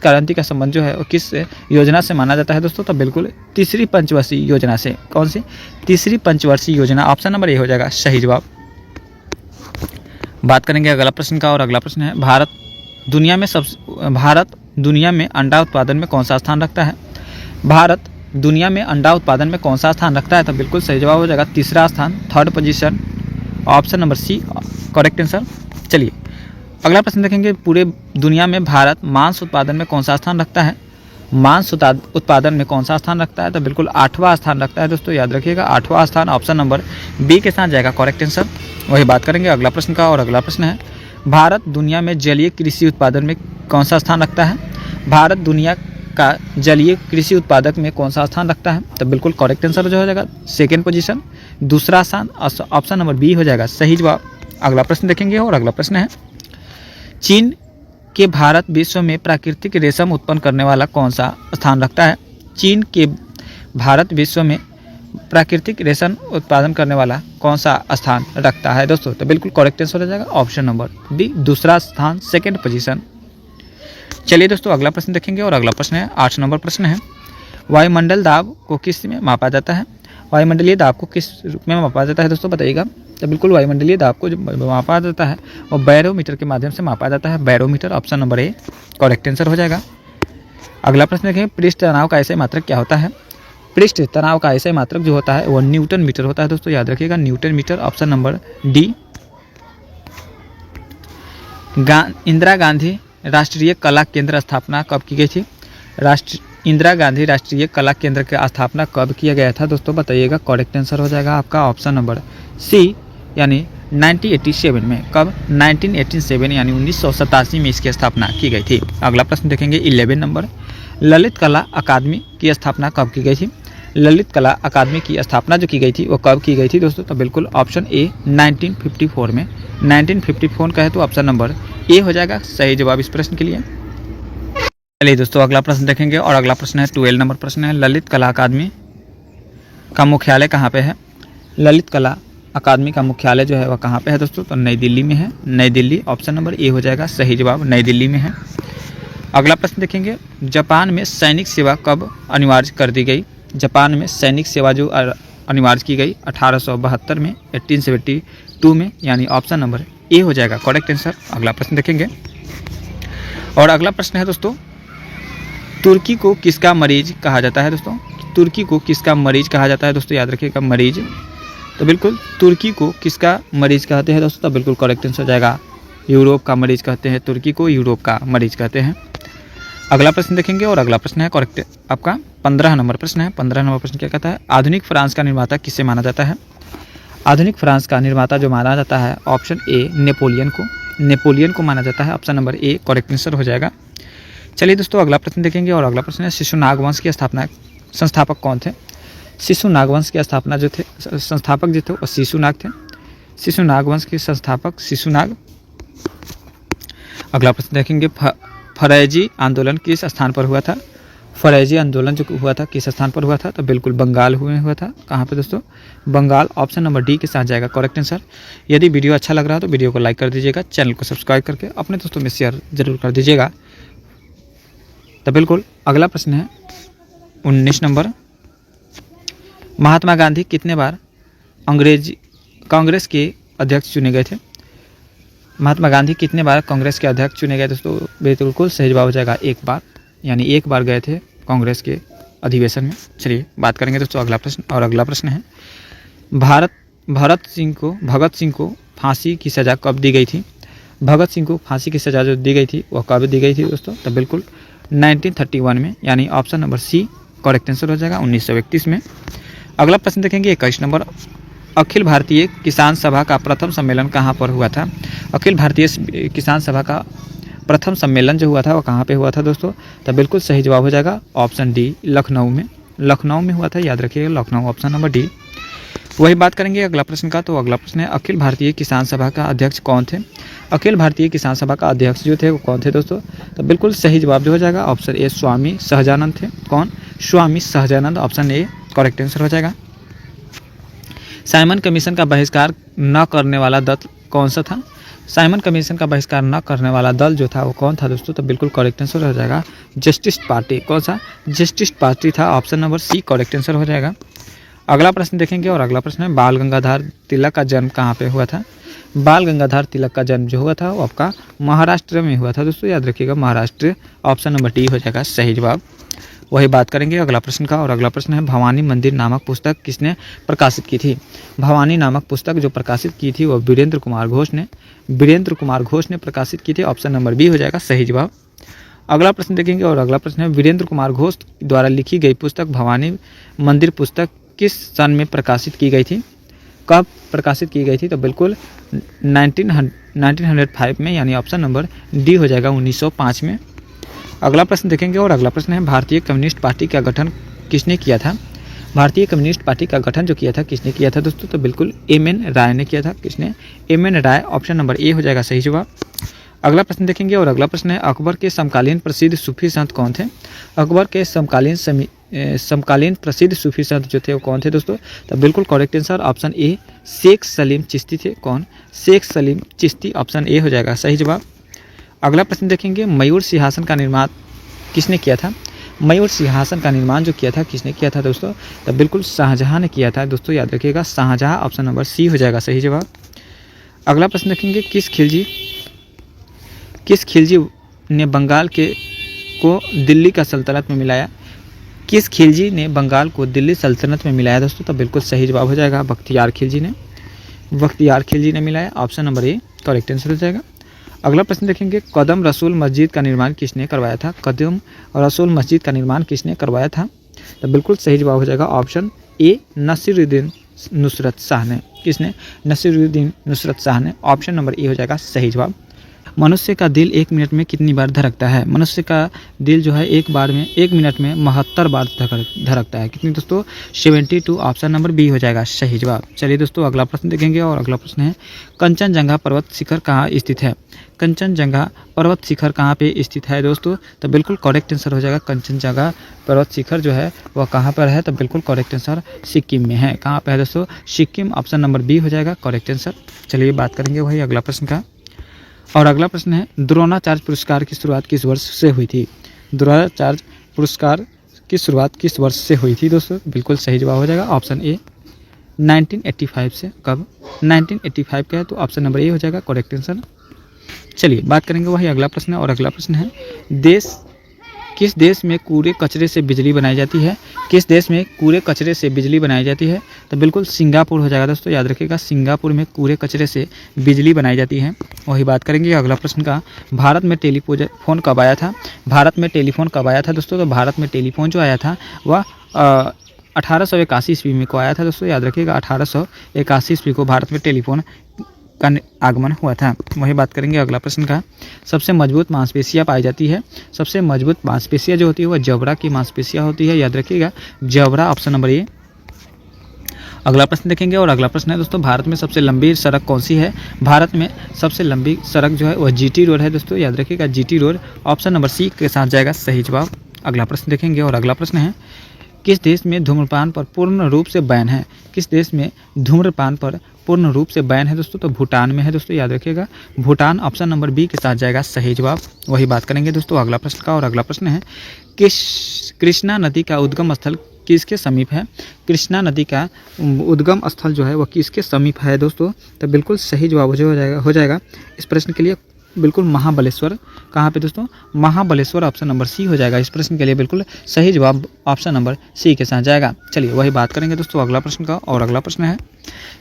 क्रांति का संबंध जो है वो किस योजना से माना जाता है दोस्तों? तो बिल्कुल तीसरी पंचवर्षीय योजना से। कौन सी? तीसरी पंचवर्षीय योजना। ऑप्शन नंबर ए हो जाएगा सही जवाब। बात करेंगे अगला प्रश्न का और अगला प्रश्न है, भारत दुनिया में अंडा उत्पादन में कौन सा स्थान रखता है? भारत दुनिया में अंडा उत्पादन में कौन सा स्थान रखता है? तो बिल्कुल सही जवाब हो जाएगा तीसरा स्थान, 3rd position. Option number C correct answer. चलिए अगला प्रश्न देखेंगे, पूरे दुनिया में भारत मांस उत्पादन में कौन सा स्थान रखता है? मांस उत्पादन में कौन सा स्थान रखता है? तो बिल्कुल 8वां स्थान रखता है दोस्तों, याद रखिएगा 8वां स्थान। ऑप्शन नंबर बी के साथ जाएगा करेक्ट आंसर। वही बात करेंगे अगला प्रश्न का और अगला प्रश्न है, भारत दुनिया में जलीय कृषि उत्पादन में कौन सा स्थान रखता है? भारत दुनिया का जलीय कृषि उत्पादक में कौन सा स्थान रखता है? तो बिल्कुल करेक्ट आंसर जो हो जाएगा 2nd पोजीशन, दूसरा स्थान। ऑप्शन नंबर बी हो जाएगा सही जवाब। अगला प्रश्न देखेंगे और अगला प्रश्न है, चीन के भारत विश्व में प्राकृतिक रेशम उत्पन्न करने वाला कौन सा स्थान रखता है? चीन के भारत विश्व में प्राकृतिक रेशम उत्पादन करने वाला कौन सा स्थान रखता है दोस्तों? तो बिल्कुल करेक्ट आंसर हो जाएगा ऑप्शन नंबर डी, दूसरा स्थान, 2nd पोजीशन। चलिए दोस्तों अगला प्रश्न देखेंगे और अगला प्रश्न है 8 नंबर प्रश्न है, वायुमंडल दाब को किस में मापा जाता है? वायुमंडलीय दाब को किस रूप में मापा जाता है दोस्तों, बताइएगा। तो बिल्कुल वायुमंडलीय दाब को जो मापा जाता है वो बैरोमीटर के माध्यम से मापा जाता है, बैरोमीटर। ऑप्शन नंबर ए करेक्ट आंसर हो जाएगा। अगला प्रश्न देखेंगे, पृष्ठ तनाव का ऐसा मात्रक क्या होता है? पृष्ठ तनाव का ऐसा मात्रक जो होता है वो न्यूटन मीटर होता है दोस्तों, याद रखिएगा newton metre. Option number D. Indira Gandhi Rashtriya Kala केंद्र स्थापना कब की गई थी? इंदिरा गांधी राष्ट्रीय कला केंद्र की स्थापना कब किया गया था दोस्तों, बताइएगा। करेक्ट आंसर हो जाएगा आपका ऑप्शन नंबर सी, यानी 1987 में। कब? 1987 यानी 1987 में इसकी स्थापना की गई थी। अगला प्रश्न देखेंगे 11 नंबर, ललित कला अकादमी की स्थापना कब की गई थी? ललित कला अकादमी की स्थापना जो की गई थी वो कब की गई थी दोस्तों? तो बिल्कुल ऑप्शन ए 1954 में। 1954 का है तो ऑप्शन नंबर ए हो जाएगा सही जवाब इस प्रश्न के लिए। चलिए दोस्तों अगला प्रश्न देखेंगे और अगला प्रश्न है 12 नंबर प्रश्न है, ललित कला अकादमी का मुख्यालय कहाँ पे है? ललित कला अकादमी का मुख्यालय जो है वह कहाँ पे है दोस्तों? तो नई दिल्ली में है, नई दिल्ली। ऑप्शन नंबर ए हो जाएगा सही जवाब, नई दिल्ली में है। अगला प्रश्न देखेंगे, जापान में सैनिक सेवा कब अनिवार्य कर दी गई? जापान में सैनिक सेवा जो अनिवार्य की गई 1872 में, 1872 में, यानी ऑप्शन नंबर ए हो जाएगा करेक्ट आंसर। अगला प्रश्न देखेंगे और अगला प्रश्न है दोस्तों, तुर्की को किसका मरीज कहा जाता है दोस्तों? तुर्की को किसका मरीज कहा जाता है दोस्तों, याद रखिएगा मरीज। तो बिल्कुल तुर्की को किसका मरीज कहते हैं दोस्तों? तो बिल्कुल करेक्ट आंसर हो जाएगा यूरोप का मरीज कहते हैं, तुर्की को यूरोप का मरीज कहते हैं। अगला प्रश्न देखेंगे और अगला प्रश्न है करेक्ट आपका 15 नंबर प्रश्न है। 15 नंबर प्रश्न क्या कहता है, आधुनिक फ्रांस का निर्माता किसे माना जाता है? आधुनिक फ्रांस का निर्माता जो माना जाता है ऑप्शन ए नेपोलियन को माना जाता है। ऑप्शन नंबर ए करेक्ट आंसर हो जाएगा। चलिए दोस्तों अगला प्रश्न देखेंगे और अगला प्रश्न है, शिशुनाग वंश की संस्थापक कौन थे? शिशुनाग वंश की स्थापना जो थे संस्थापक जो थे वो शिशुनाग थे। शिशुनाग वंश के संस्थापक शिशुनाग। अगला प्रश्न देखेंगे, फरैजी आंदोलन किस स्थान पर हुआ था? फरैजी आंदोलन जो हुआ था किस स्थान पर हुआ था? तो बिल्कुल बंगाल हुआ था। कहाँ पे दोस्तों? बंगाल। ऑप्शन नंबर डी के साथ जाएगा करेक्ट आंसर। यदि वीडियो अच्छा लग रहा है तो वीडियो को लाइक कर दीजिएगा, चैनल को सब्सक्राइब करके अपने दोस्तों में शेयर जरूर कर दीजिएगा। तो बिल्कुल अगला प्रश्न है 19 नंबर, महात्मा गांधी कितने बार कांग्रेस के अध्यक्ष चुने गए थे? महात्मा गांधी कितने बार कांग्रेस के अध्यक्ष चुने गए दोस्तों? बिल्कुल सही जवाब हो जाएगा एक बार, यानी एक बार गए थे कांग्रेस के अधिवेशन में। चलिए बात करेंगे दोस्तों अगला प्रश्न, और अगला प्रश्न है भगत सिंह को फांसी की सज़ा कब दी गई थी? भगत सिंह को फांसी की सज़ा जो दी गई थी वह कब दी गई थी दोस्तों? तो बिल्कुल 1931 में, यानी option number C correct answer हो जाएगा, 1931 में। अगला प्रश्न देखेंगे 21 नंबर, अखिल भारतीय किसान सभा का प्रथम सम्मेलन कहाँ पर हुआ था? अखिल भारतीय किसान सभा का प्रथम सम्मेलन जो हुआ था वो कहाँ पे हुआ था दोस्तों? तो बिल्कुल सही जवाब हो जाएगा ऑप्शन डी, लखनऊ में। लखनऊ में हुआ था, याद रखिएगा, लखनऊ, ऑप्शन नंबर डी। वही बात करेंगे अगला प्रश्न का। तो अगला प्रश्न है अखिल भारतीय किसान सभा का अध्यक्ष कौन थे? अखिल भारतीय किसान सभा का अध्यक्ष जो थे वो कौन थे दोस्तों? तो बिल्कुल सही जवाब जो हो जाएगा ऑप्शन ए, स्वामी सहजानंद थे। कौन? Swami Sahajanand, option A correct answer हो जाएगा। साइमन कमीशन का बहिष्कार न करने वाला दल कौन सा था? साइमन कमीशन का बहिष्कार न करने वाला दल जो था वो कौन था दोस्तों? तो बिल्कुल करेक्ट आंसर हो जाएगा जस्टिस पार्टी। कौन सा? जस्टिस पार्टी था, option number C correct answer हो जाएगा। अगला प्रश्न देखेंगे, और अगला प्रश्न है बाल गंगाधर तिलक का जन्म कहाँ पे हुआ था? बाल गंगाधर तिलक का जन्म जो हुआ था वो आपका महाराष्ट्र में हुआ था दोस्तों, याद रखिएगा, महाराष्ट्र, ऑप्शन नंबर डी हो जाएगा सही जवाब। वही बात करेंगे अगला प्रश्न का, और अगला प्रश्न है भवानी मंदिर नामक पुस्तक किसने प्रकाशित की थी? भवानी नामक पुस्तक जो प्रकाशित की थी वो वीरेंद्र कुमार घोष ने प्रकाशित की थी, ऑप्शन नंबर बी हो जाएगा सही जवाब। अगला प्रश्न देखेंगे, और अगला प्रश्न है वीरेंद्र कुमार घोष द्वारा लिखी गई पुस्तक भवानी मंदिर पुस्तक किस सन में प्रकाशित की गई थी? कब प्रकाशित की गई थी? तो बिल्कुल 1905 में, यानी ऑप्शन नंबर डी हो जाएगा 1905 में। अगला प्रश्न देखेंगे, और अगला प्रश्न है भारतीय कम्युनिस्ट पार्टी का गठन किसने किया था? भारतीय कम्युनिस्ट पार्टी का गठन जो किया था किसने किया था दोस्तों? तो बिल्कुल एम.एन. राय ने किया था। किसने? M N. Roy, option number A हो जाएगा सही जवाब। अगला प्रश्न देखेंगे, और अगला प्रश्न है अकबर के समकालीन प्रसिद्ध सूफी संत कौन थे? अकबर के समकालीन प्रसिद्ध सूफी संत जो थे वो कौन थे दोस्तों? तो बिल्कुल correct answer option A, Sheikh Salim Chishti थे। कौन? शेख सलीम चिश्ती, ऑप्शन ए हो जाएगा सही जवाब। अगला प्रश्न देखेंगे, मयूर सिंहासन का निर्माण किसने किया था? मयूर सिंहासन का निर्माण जो किया था किसने किया था दोस्तों? तो बिल्कुल शाहजहां ने किया था दोस्तों, याद रखिएगा, शाहजहां, ऑप्शन नंबर सी हो जाएगा सही जवाब। अगला प्रश्न देखेंगे, किस खिलजी ने बंगाल को दिल्ली का सल्तनत में मिलाया? किस खिलजी ने बंगाल को दिल्ली सल्तनत में मिलाया दोस्तों? तो बिल्कुल सही जवाब हो जाएगा बख्तियार खिलजी ने मिलाया, ऑप्शन नंबर ए करेक्ट आंसर हो जाएगा। अगला प्रश्न देखेंगे, कदम रसूल मस्जिद का निर्माण किसने करवाया था? कदम रसूल मस्जिद का निर्माण किसने करवाया था? तो बिल्कुल सही जवाब हो जाएगा ऑप्शन ए, नसीरुद्दीन नुसरत शाह ने। किसने? नसीरुद्दीन नुसरत शाह ने, ऑप्शन नंबर ए हो जाएगा सही जवाब। मनुष्य का दिल 1 मिनट में कितनी बार धड़कता है? मनुष्य का दिल जो है 1 मिनट में 72 बार धड़कता है। कितनी दोस्तों? 72, ऑप्शन नंबर बी हो जाएगा सही जवाब। चलिए दोस्तों अगला प्रश्न देखेंगे, और अगला प्रश्न है कंचनजंगा पर्वत शिखर कहाँ स्थित है? कंचनजंगा पर्वत शिखर कहाँ पे स्थित है दोस्तों? तो बिल्कुल करेक्ट आंसर हो जाएगा कंचनजंगा पर्वत शिखर जो है वह कहाँ पर है? तो बिल्कुल करेक्ट आंसर सिक्किम में है। कहाँ पे है दोस्तों? सिक्किम, ऑप्शन नंबर बी हो जाएगा करेक्ट आंसर। चलिए बात करेंगे वही अगला प्रश्न का, और अगला प्रश्न है द्रोणाचार्य पुरस्कार की शुरुआत किस वर्ष से हुई थी? द्रोणाचार्य पुरस्कार की शुरुआत किस वर्ष से हुई थी दोस्तों? बिल्कुल सही जवाब हो जाएगा ऑप्शन ए, 1985 से। कब? 1985 का है, तो ऑप्शन नंबर ए हो जाएगा करेक्ट आंसर। चलिए बात करेंगे वही अगला प्रश्न है, और अगला प्रश्न है किस देश में कूड़े कचरे से बिजली बनाई जाती है? किस देश में कूड़े कचरे से बिजली बनाई जाती है? तो बिल्कुल सिंगापुर हो जाएगा दोस्तों, याद रखिएगा, सिंगापुर में कूड़े कचरे से बिजली बनाई जाती है। वही बात करेंगे अगला प्रश्न का, भारत में टेलीफोन कब आया था? भारत में टेलीफोन कब आया था दोस्तों? तो भारत में टेलीफोन जो आया था वह 1881 ईस्वी में को आया था दोस्तों, याद रखिएगा, 1881 ईस्वी को भारत में टेलीफोन का आगमन हुआ था। वही बात करेंगे अगला प्रश्न का, सबसे मजबूत मांसपेशियां पाई जाती है? सबसे मजबूत मांसपेशियां जो होती है वह जबड़ा की मांसपेशियां होती है, याद रखिएगा, जबड़ा, ऑप्शन नंबर ए। अगला प्रश्न देखेंगे, और अगला प्रश्न है दोस्तों, भारत में सबसे लंबी सड़क कौन सी है? भारत में सबसे लंबी सड़क जो है वह जीटी रोड है दोस्तों, याद रखिएगा, GT road, option number C के साथ जाएगा सही जवाब। अगला प्रश्न देखेंगे, और अगला प्रश्न है किस देश में धूम्रपान पर पूर्ण रूप से बैन है? किस देश में धूम्रपान पर पूर्ण रूप से बैन है दोस्तों? तो भूटान में है दोस्तों, याद रखिएगा, भूटान, ऑप्शन नंबर बी के साथ जाएगा सही जवाब। वही बात करेंगे दोस्तों अगला प्रश्न का, और अगला प्रश्न है कृष्णा नदी का उद्गम स्थल किसके समीप है? कृष्णा नदी का उद्गम स्थल जो है वह किसके समीप है दोस्तों? तो बिल्कुल सही जवाब हो जाएगा इस प्रश्न के लिए बिल्कुल महाबलेश्वर। कहाँ पे दोस्तों? महाबलेश्वर। ऑप्शन नंबर सी हो जाएगा इस प्रश्न के लिए बिल्कुल सही जवाब ऑप्शन नंबर सी के साथ जाएगा। चलिए वही बात करेंगे दोस्तों अगला प्रश्न का, और अगला प्रश्न है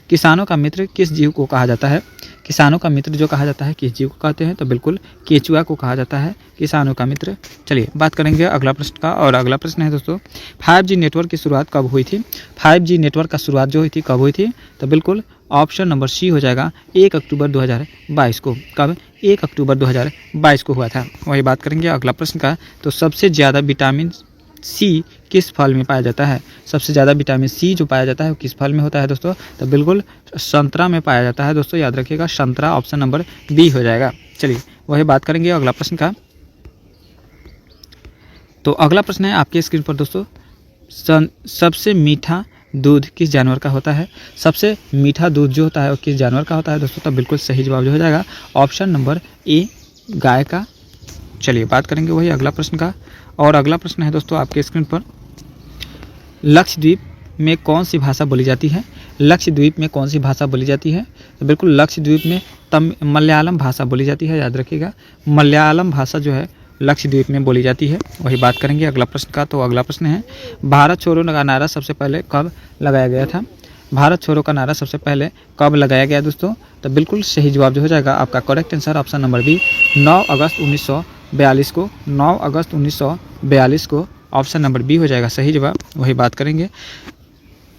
किसानों का मित्र किस जीव को कहा जाता है? किसानों का मित्र जो कहा जाता है किस जीव को कहते हैं? तो बिल्कुल केचुआ को कहा जाता है किसानों का मित्र। चलिए बात करेंगे अगला प्रश्न का, और अगला प्रश्न है दोस्तों 5G नेटवर्क की शुरुआत कब हुई थी? 5G नेटवर्क का शुरुआत जो हुई थी कब हुई थी? तो बिल्कुल ऑप्शन नंबर सी हो जाएगा 1 अक्टूबर 2022 को। कब? 1 अक्टूबर 2022 को हुआ था। वही बात करेंगे अगला प्रश्न का, तो सबसे ज़्यादा विटामिन सी किस फल में पाया जाता है? सबसे ज़्यादा विटामिन सी जो पाया जाता है वो किस फल में होता है दोस्तों? तो बिल्कुल संतरा में पाया जाता है दोस्तों, याद रखिएगा संतरा। ऑप्शन नंबर बी हो जाएगा। चलिए वही बात करेंगे अगला प्रश्न का, तो अगला प्रश्न है आपके स्क्रीन पर दोस्तों, सबसे मीठा दूध किस जानवर का होता है? सबसे मीठा दूध जो होता है वो किस जानवर का होता है दोस्तों? तो बिल्कुल सही जवाब जो हो जाएगा ऑप्शन नंबर ए, गाय का। चलिए बात करेंगे वही अगला प्रश्न का, और अगला प्रश्न है दोस्तों आपके स्क्रीन पर, लक्षद्वीप में कौन सी भाषा बोली जाती है? लक्षद्वीप में कौन सी भाषा बोली जाती है? तो बिल्कुल लक्षद्वीप में मलयालम भाषा बोली जाती है, याद रखिएगा मलयालम भाषा जो है लक्षद्वीप में बोली जाती है। वही बात करेंगे अगला प्रश्न का, तो अगला प्रश्न है भारत छोड़ो का नारा सबसे पहले कब लगाया गया था? भारत छोड़ो का नारा सबसे पहले कब लगाया गया दोस्तों? तो बिल्कुल सही जवाब जो हो जाएगा आपका correct answer option number B 9 अगस्त 1942 को। 9 अगस्त 1942 को ऑप्शन नंबर बी हो जाएगा सही जवाब। वही बात करेंगे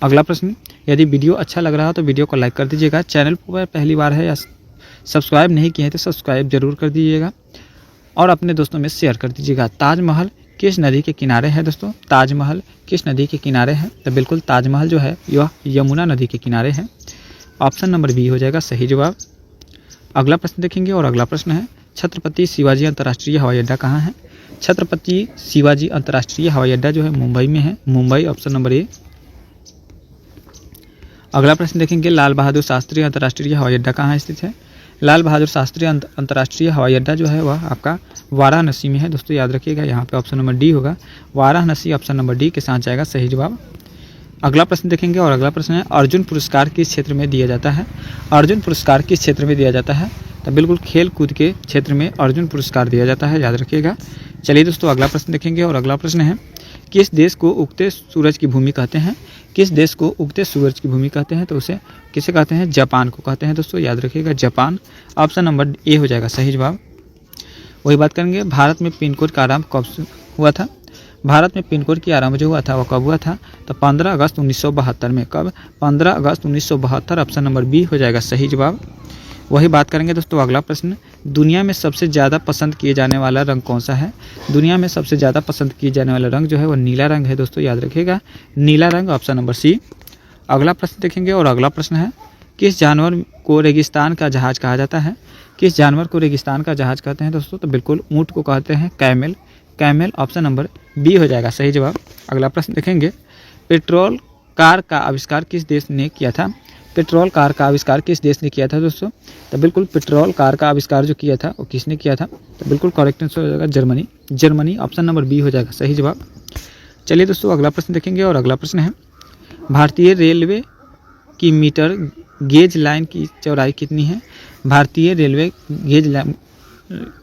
अगला प्रश्न, यदि वीडियो अच्छा लग रहा हो तो वीडियो को लाइक कर दीजिएगा। चैनल पर पहली बार है या सब्सक्राइब नहीं किए हैं तो सब्सक्राइब जरूर कर दीजिएगा, और अपने दोस्तों में शेयर कर दीजिएगा। ताजमहल किस नदी के किनारे है दोस्तों? ताजमहल किस नदी के किनारे है? तो बिल्कुल ताजमहल जो है यह यमुना नदी के किनारे है। ऑप्शन नंबर बी हो जाएगा सही जवाब। अगला प्रश्न देखेंगे, और अगला प्रश्न है छत्रपति शिवाजी अंतर्राष्ट्रीय हवाई अड्डा कहाँ है? छत्रपति शिवाजी अंतर्राष्ट्रीय हवाई अड्डा जो है मुंबई में है, मुंबई। ऑप्शन नंबर ए। अगला प्रश्न देखेंगे, लाल बहादुर शास्त्री अंतर्राष्ट्रीय हवाई अड्डा कहाँ स्थित है? लाल बहादुर शास्त्री अंतर्राष्ट्रीय हवाई अड्डा जो है वह आपका वाराणसी में है दोस्तों, याद रखिएगा यहाँ पे ऑप्शन नंबर डी होगा, वाराणसी। ऑप्शन नंबर डी के साथ जाएगा सही जवाब। अगला प्रश्न देखेंगे, और अगला प्रश्न है अर्जुन पुरस्कार किस क्षेत्र में दिया जाता है? अर्जुन पुरस्कार किस क्षेत्र में दिया जाता है? तो बिल्कुल खेल कूद के क्षेत्र में अर्जुन पुरस्कार दिया जाता है, याद रखिएगा। चलिए दोस्तों अगला प्रश्न देखेंगे, और अगला प्रश्न है किस देश को उगते सूरज की भूमि कहते हैं? किस देश को उगते सूरज की भूमि कहते हैं? तो उसे किसे कहते हैं? जापान को कहते हैं दोस्तों, याद रखिएगा जापान। ऑप्शन नंबर ए हो जाएगा सही जवाब। वही बात करेंगे, भारत में पिन कोड का आरंभ कब हुआ था? भारत में पिन कोड की आरंभ जो हुआ था वह कब हुआ था? तो 15 अगस्त 1972 में। कब? 15 अगस्त 1972। ऑप्शन नंबर बी हो जाएगा सही जवाब। वही बात करेंगे दोस्तों अगला प्रश्न, दुनिया में सबसे ज़्यादा पसंद किए जाने वाला रंग कौन सा है? दुनिया में सबसे ज़्यादा पसंद किए जाने वाला रंग जो है वो नीला रंग है दोस्तों, याद रखिएगा नीला रंग। Option number C. अगला प्रश्न देखेंगे, और अगला प्रश्न है किस जानवर को रेगिस्तान का जहाज कहा जाता है? किस जानवर को रेगिस्तान का जहाज कहते हैं दोस्तों? तो बिल्कुल ऊँट को कहते हैं camel, camel. Option number B हो जाएगा सही जवाब। अगला प्रश्न देखेंगे, पेट्रोल कार का आविष्कार किस देश ने किया था? पेट्रोल कार का आविष्कार किस देश ने किया था दोस्तों? तो बिल्कुल पेट्रोल कार का आविष्कार जो किया था वो किसने किया था? तो बिल्कुल करेक्ट आंसर हो जाएगा Germany, Germany. Option number B हो जाएगा सही जवाब। चलिए दोस्तों अगला प्रश्न देखेंगे, और अगला प्रश्न है भारतीय रेलवे की मीटर गेज लाइन की चौड़ाई कितनी है? भारतीय रेलवे गेज लाइन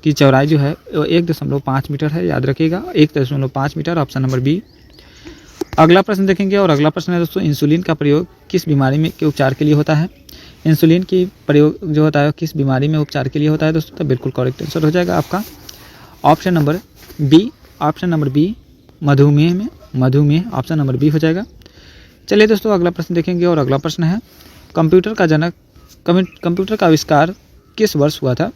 की चौड़ाई जो है वो 1.5 मीटर है, याद रखिएगा 1.5 मीटर। Option number B. अगला प्रश्न देखेंगे, और अगला प्रश्न है दोस्तों इंसुलिन का प्रयोग किस बीमारी में के उपचार के लिए होता है? इंसुलिन की प्रयोग जो होता है किस बीमारी में उपचार के लिए होता है दोस्तों? तो बिल्कुल करेक्ट आंसर हो जाएगा आपका option number B. Option number B मधुमेह में, मधुमेह। ऑप्शन नंबर बी हो जाएगा। चलिए दोस्तों अगला प्रश्न देखेंगे, और अगला प्रश्न है कंप्यूटर का जनक, कंप्यूटर का आविष्कार किस वर्ष हुआ था?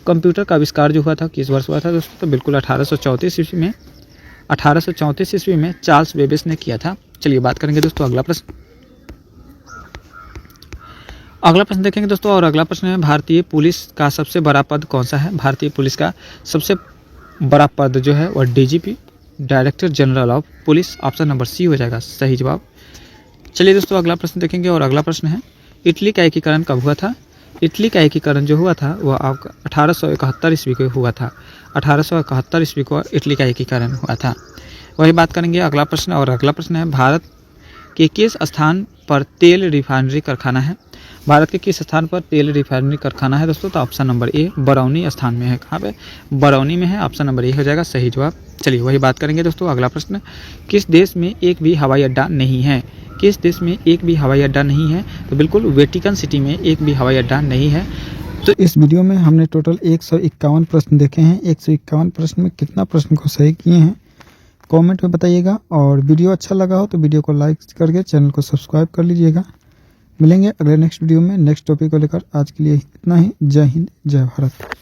कंप्यूटर का आविष्कार जो हुआ था किस वर्ष हुआ था दोस्तों? तो बिल्कुल 1834 ईस्वी में, 1834 ईस्वी में चार्ल्स बेबेज ने किया था। चलिए बात करेंगे दोस्तों अगला प्रश्न। अगला प्रश्न देखेंगे दोस्तों, और अगला प्रश्न है भारतीय पुलिस का सबसे बड़ा पद कौन सा है? भारतीय पुलिस का सबसे बड़ा पद जो है वह DGP, director general of police. Option number C हो जाएगा सही जवाब। चलिए दोस्तों अगला प्रश्न देखेंगे, और अगला प्रश्न है इटली का एकीकरण कब हुआ था? इटली का एकीकरण जो हुआ था वह आपका 1871 ईस्वी को हुआ था। 1871 ईस्वी को इटली का एकीकरण हुआ था। वही बात करेंगे अगला प्रश्न, और अगला प्रश्न है भारत के किस स्थान पर तेल रिफाइनरी कारखाना है? भारत के किस स्थान पर तेल रिफाइनरी कारखाना है दोस्तों? तो ऑप्शन नंबर ए बरौनी स्थान में है। कहाँ पे? बरौनी में है। ऑप्शन नंबर ए हो जाएगा सही जवाब। चलिए वही बात करेंगे दोस्तों। अगला प्रश्न, किस देश में एक भी हवाई अड्डा नहीं है? किस देश में एक भी हवाई अड्डा नहीं है? तो बिल्कुल वेटिकन सिटी में एक भी हवाई अड्डा नहीं है। तो इस वीडियो में हमने टोटल 151 प्रश्न देखे हैं। 151 प्रश्न में कितना प्रश्न को सही किए हैं कमेंट में बताइएगा, और वीडियो अच्छा लगा हो तो वीडियो को लाइक करके चैनल को सब्सक्राइब कर लीजिएगा। मिलेंगे अगले नेक्स्ट वीडियो में नेक्स्ट टॉपिक को लेकर। आज के लिए इतना ही। जय हिंद, जय भारत।